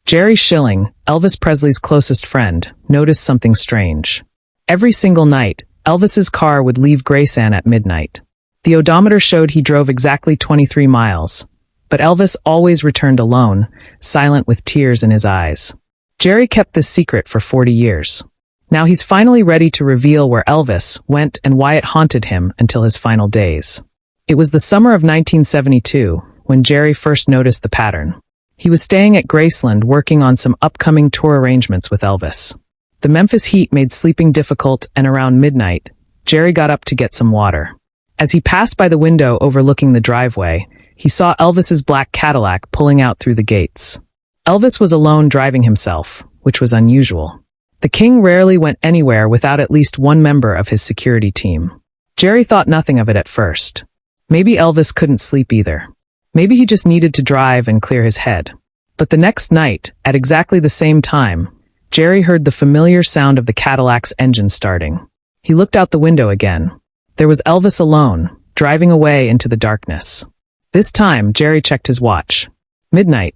Jerry Schilling, Elvis Presley's closest friend, noticed something strange. Every single night, Elvis's car would leave Graceland at midnight. The odometer showed he drove exactly 23 miles. But Elvis always returned alone, silent with tears in his eyes. Jerry kept this secret for 40 years. Now he's finally ready to reveal where Elvis went and why it haunted him until his final days. It was the summer of 1972 when Jerry first noticed the pattern. He was staying at Graceland working on some upcoming tour arrangements with Elvis. The Memphis heat made sleeping difficult, and around midnight, Jerry got up to get some water. As he passed by the window overlooking the driveway, he saw Elvis's black Cadillac pulling out through the gates. Elvis was alone driving himself, which was unusual. The king rarely went anywhere without at least one member of his security team. Jerry thought nothing of it at first. Maybe Elvis couldn't sleep either. Maybe he just needed to drive and clear his head. But the next night, at exactly the same time, Jerry heard the familiar sound of the Cadillac's engine starting. He looked out the window again. There was Elvis alone, driving away into the darkness. This time, Jerry checked his watch. Midnight.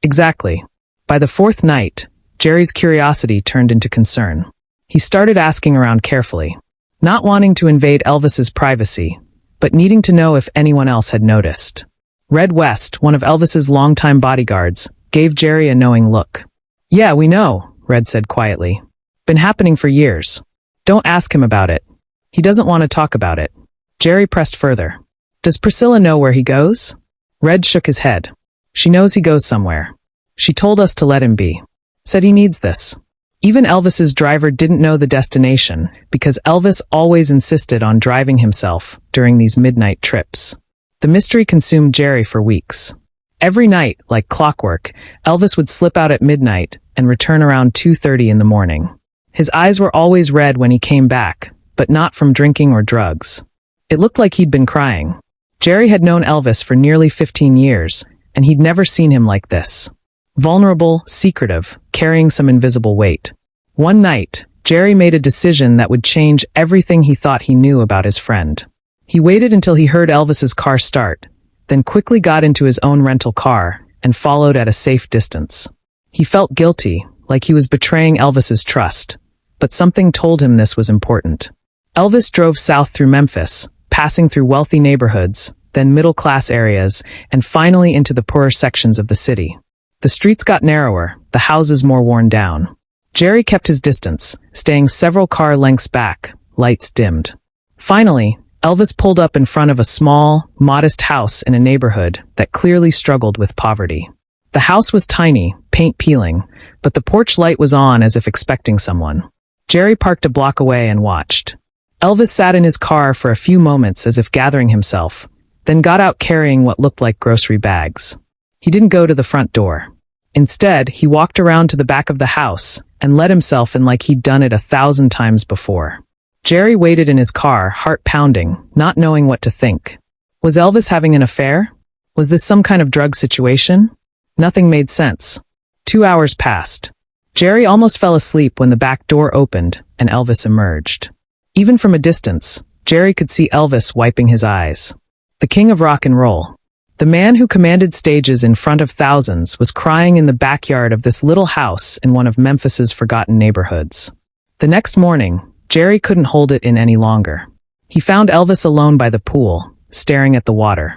Exactly. By the fourth night, Jerry's curiosity turned into concern. He started asking around carefully, not wanting to invade Elvis's privacy, but needing to know if anyone else had noticed. Red West, one of Elvis's longtime bodyguards, gave Jerry a knowing look. "Yeah, we know," Red said quietly. "Been happening for years. Don't ask him about it. He doesn't want to talk about it." Jerry pressed further. "Does Priscilla know where he goes?" Red shook his head. "She knows he goes somewhere. She told us to let him be. Said he needs this." Even Elvis's driver didn't know the destination because Elvis always insisted on driving himself during these midnight trips. The mystery consumed Jerry for weeks. Every night, like clockwork, Elvis would slip out at midnight and return around 2:30 in the morning. His eyes were always red when he came back, but not from drinking or drugs. It looked like he'd been crying. Jerry had known Elvis for nearly 15 years, and he'd never seen him like this. Vulnerable, secretive, carrying some invisible weight. One night, Jerry made a decision that would change everything he thought he knew about his friend. He waited until he heard Elvis's car start, then quickly got into his own rental car and followed at a safe distance. He felt guilty, like he was betraying Elvis's trust, but something told him this was important. Elvis drove south through Memphis, passing through wealthy neighborhoods, then middle-class areas, and finally into the poorer sections of the city. The streets got narrower, the houses more worn down. Jerry kept his distance, staying several car lengths back, lights dimmed. Finally, Elvis pulled up in front of a small, modest house in a neighborhood that clearly struggled with poverty. The house was tiny, paint peeling, but the porch light was on as if expecting someone. Jerry parked a block away and watched. Elvis sat in his car for a few moments as if gathering himself, then got out carrying what looked like grocery bags. He didn't go to the front door. Instead, he walked around to the back of the house and let himself in like he'd done it 1,000 times before. Jerry waited in his car, heart pounding, not knowing what to think. Was Elvis having an affair? Was this some kind of drug situation? Nothing made sense. 2 hours passed. Jerry almost fell asleep when the back door opened and Elvis emerged. Even from a distance, Jerry could see Elvis wiping his eyes. The king of rock and roll. The man who commanded stages in front of thousands was crying in the backyard of this little house in one of Memphis's forgotten neighborhoods. The next morning, Jerry couldn't hold it in any longer. He found Elvis alone by the pool, staring at the water.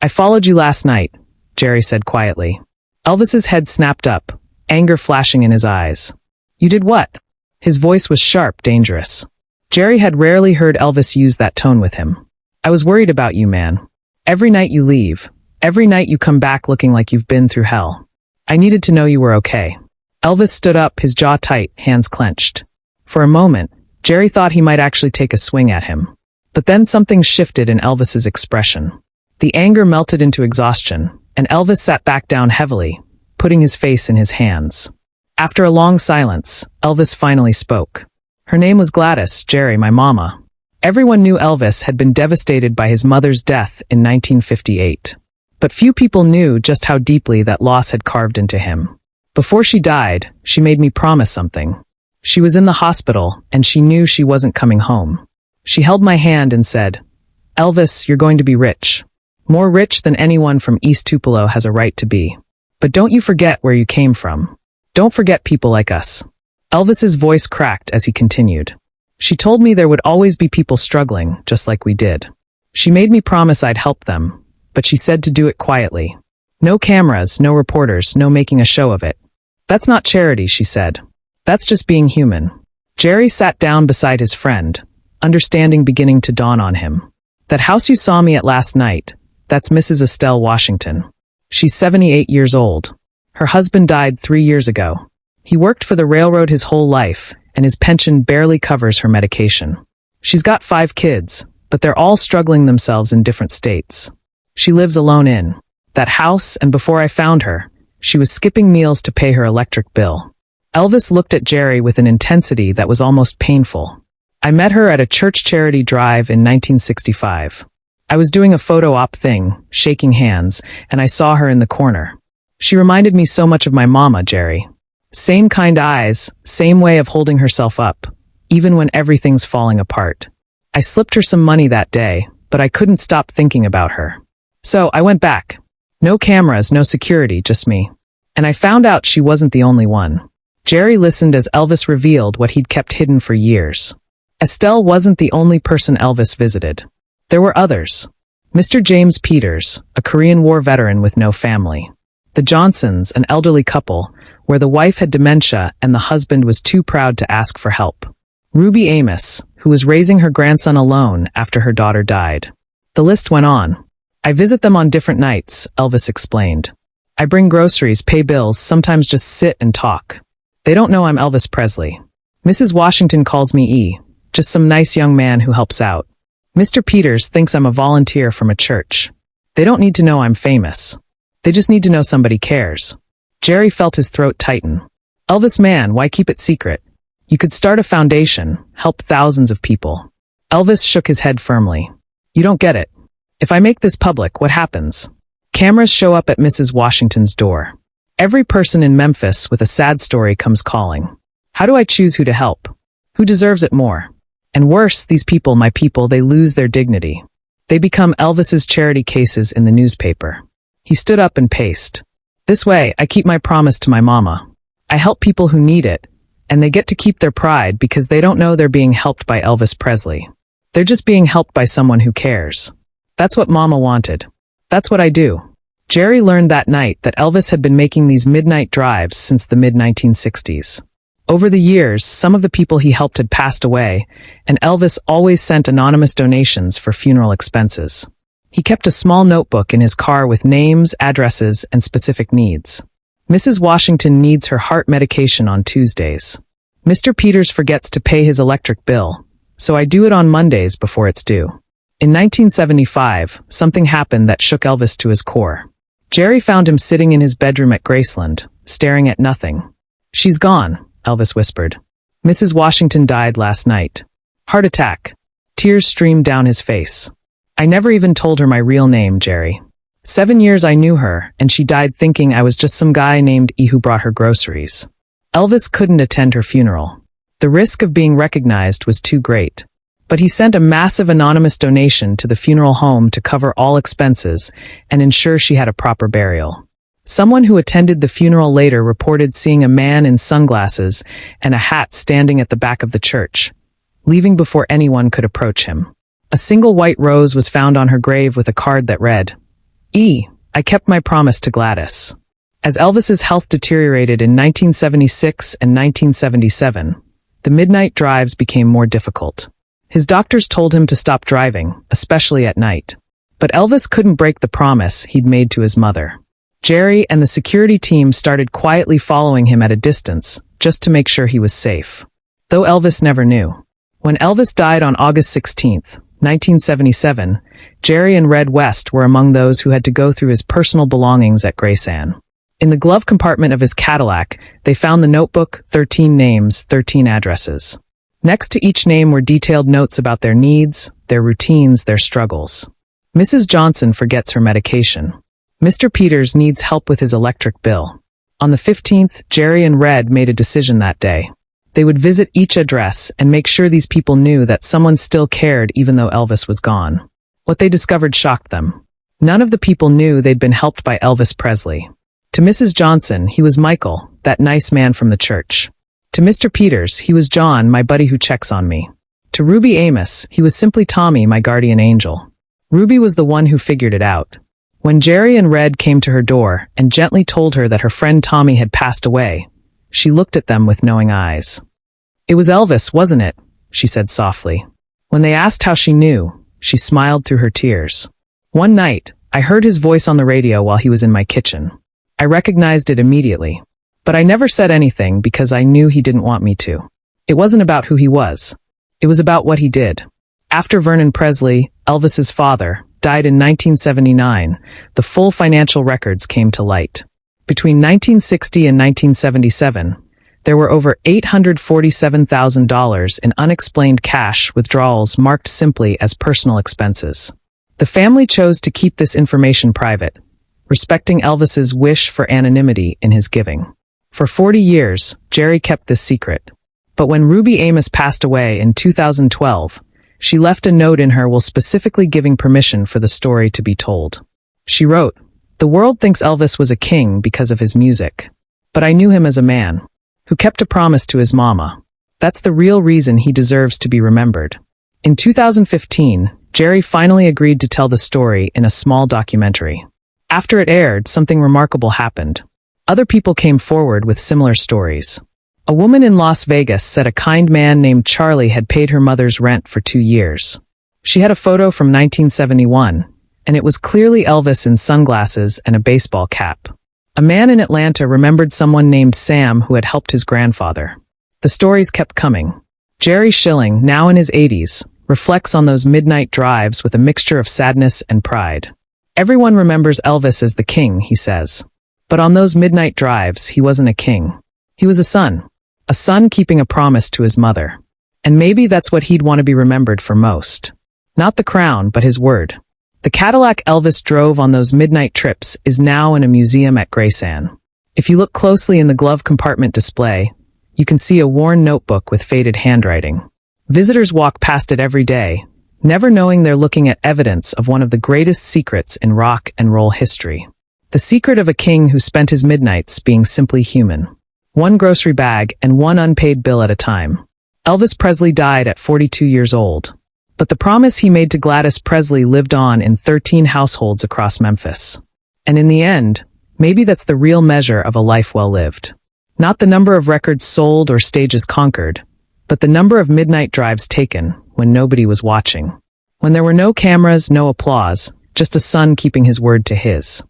"I followed you last night," Jerry said quietly. Elvis's head snapped up, anger flashing in his eyes. "You did what?" His voice was sharp, dangerous. Jerry had rarely heard Elvis use that tone with him. "I was worried about you, man. Every night you leave. Every night you come back looking like you've been through hell. I needed to know you were okay." Elvis stood up, his jaw tight, hands clenched. For a moment, Jerry thought he might actually take a swing at him. But then something shifted in Elvis's expression. The anger melted into exhaustion, and Elvis sat back down heavily, putting his face in his hands. After a long silence, Elvis finally spoke. "Her name was Gladys, Jerry, my mama." Everyone knew Elvis had been devastated by his mother's death in 1958. But few people knew just how deeply that loss had carved into him. "Before she died, she made me promise something. She was in the hospital, and she knew she wasn't coming home. She held my hand and said, 'Elvis, you're going to be rich. More rich than anyone from East Tupelo has a right to be.' But don't you forget where you came from. Don't forget people like us. Elvis's voice cracked as he continued. She told me there would always be people struggling, just like we did. She made me promise I'd help them, but she said to do it quietly. No cameras, no reporters, no making a show of it. That's not charity, she said. That's just being human. Jerry sat down beside his friend, understanding beginning to dawn on him. That house you saw me at last night, that's Mrs. Estelle Washington. She's 78 years old. Her husband died 3 years ago. He worked for the railroad his whole life, and his pension barely covers her medication. She's got 5 kids, but they're all struggling themselves in different states. She lives alone in that house, and before I found her, she was skipping meals to pay her electric bill. Elvis looked at Jerry with an intensity that was almost painful. I met her at a church charity drive in 1965. I was doing a photo op thing, shaking hands, and I saw her in the corner. She reminded me so much of my mama, Jerry. Same kind eyes, same way of holding herself up, even when everything's falling apart. I slipped her some money that day, but I couldn't stop thinking about her. So I went back. No cameras, no security, just me. And I found out she wasn't the only one. Jerry listened as Elvis revealed what he'd kept hidden for years. Estelle wasn't the only person Elvis visited. There were others. Mr. James Peters, a Korean War veteran with no family. The Johnsons, an elderly couple, where the wife had dementia and the husband was too proud to ask for help. Ruby Amos, who was raising her grandson alone after her daughter died. The list went on. I visit them on different nights, Elvis explained. I bring groceries, pay bills, sometimes just sit and talk. They don't know I'm Elvis Presley. Mrs. Washington calls me E, just some nice young man who helps out. Mr. Peters thinks I'm a volunteer from a church. They don't need to know I'm famous. They just need to know somebody cares. Jerry felt his throat tighten. Elvis, man, why keep it secret? You could start a foundation, help thousands of people. Elvis shook his head firmly. You don't get it. If I make this public, what happens? Cameras show up at Mrs. Washington's door. Every person in Memphis with a sad story comes calling. How do I choose who to help? Who deserves it more? And worse, these people, my people, they lose their dignity. They become Elvis's charity cases in the newspaper. He stood up and paced. This way, I keep my promise to my mama. I help people who need it, and they get to keep their pride because they don't know they're being helped by Elvis Presley. They're just being helped by someone who cares. That's what mama wanted. That's what I do. Jerry learned that night that Elvis had been making these midnight drives since the mid-1960s. Over the years, some of the people he helped had passed away, and Elvis always sent anonymous donations for funeral expenses. He kept a small notebook in his car with names, addresses, and specific needs. Mrs. Washington needs her heart medication on Tuesdays. Mr. Peters forgets to pay his electric bill, so I do it on Mondays before it's due. In 1975, something happened that shook Elvis to his core. Jerry found him sitting in his bedroom at Graceland, staring at nothing. She's gone, Elvis whispered. Mrs. Washington died last night. Heart attack. Tears streamed down his face. I never even told her my real name, Jerry. 7 years I knew her, and she died thinking I was just some guy named E who brought her groceries. Elvis couldn't attend her funeral. The risk of being recognized was too great. But he sent a massive anonymous donation to the funeral home to cover all expenses and ensure she had a proper burial. Someone who attended the funeral later reported seeing a man in sunglasses and a hat standing at the back of the church, leaving before anyone could approach him. A single white rose was found on her grave with a card that read, E, I kept my promise to Gladys. As Elvis's health deteriorated in 1976 and 1977, the midnight drives became more difficult. His doctors told him to stop driving, especially at night. But Elvis couldn't break the promise he'd made to his mother. Jerry and the security team started quietly following him at a distance, just to make sure he was safe. Though Elvis never knew. When Elvis died on August 16, 1977, Jerry and Red West were among those who had to go through his personal belongings at Graceland. In the glove compartment of his Cadillac, they found the notebook, 13 names, 13 addresses. Next to each name were detailed notes about their needs, their routines, their struggles. Mrs. Johnson forgets her medication. Mr. Peters needs help with his electric bill. On the 15th, Jerry and Red made a decision that day. They would visit each address and make sure these people knew that someone still cared even though Elvis was gone. What they discovered shocked them. None of the people knew they'd been helped by Elvis Presley. To Mrs. Johnson, he was Michael, that nice man from the church. To Mr. Peters, he was John, my buddy who checks on me. To Ruby Amos, he was simply Tommy, my guardian angel. Ruby was the one who figured it out. When Jerry and Red came to her door and gently told her that her friend Tommy had passed away, she looked at them with knowing eyes. "It was Elvis, wasn't it?" she said softly. When they asked how she knew, she smiled through her tears. "One night, I heard his voice on the radio while he was in my kitchen. I recognized it immediately. But I never said anything because I knew he didn't want me to. It wasn't about who he was. It was about what he did." After Vernon Presley, Elvis's father, died in 1979, the full financial records came to light. Between 1960 and 1977, there were over $847,000 in unexplained cash withdrawals marked simply as personal expenses. The family chose to keep this information private, respecting Elvis's wish for anonymity in his giving. For 40 years, Jerry kept this secret. But when Ruby Amos passed away in 2012, she left a note in her will specifically giving permission for the story to be told. She wrote, "The world thinks Elvis was a king because of his music. But I knew him as a man who kept a promise to his mama. That's the real reason he deserves to be remembered." In 2015, Jerry finally agreed to tell the story in a small documentary. After it aired, something remarkable happened. Other people came forward with similar stories. A woman in Las Vegas said a kind man named Charlie had paid her mother's rent for 2 years. She had a photo from 1971, and it was clearly Elvis in sunglasses and a baseball cap. A man in Atlanta remembered someone named Sam who had helped his grandfather. The stories kept coming. Jerry Schilling, now in his 80s, reflects on those midnight drives with a mixture of sadness and pride. "Everyone remembers Elvis as the king," he says. But on those midnight drives, he wasn't a king. He was a son keeping a promise to his mother. And maybe that's what he'd want to be remembered for most. Not the crown, but his word. The Cadillac Elvis drove on those midnight trips is now in a museum at Graceland. If you look closely in the glove compartment display, you can see a worn notebook with faded handwriting. Visitors walk past it every day, never knowing they're looking at evidence of one of the greatest secrets in rock and roll history. The secret of a king who spent his midnights being simply human. One grocery bag and one unpaid bill at a time. Elvis Presley died at 42 years old. But the promise he made to Gladys Presley lived on in 13 households across Memphis. And in the end, maybe that's the real measure of a life well lived. Not the number of records sold or stages conquered, but the number of midnight drives taken when nobody was watching. When there were no cameras, no applause, just a son keeping his word to his.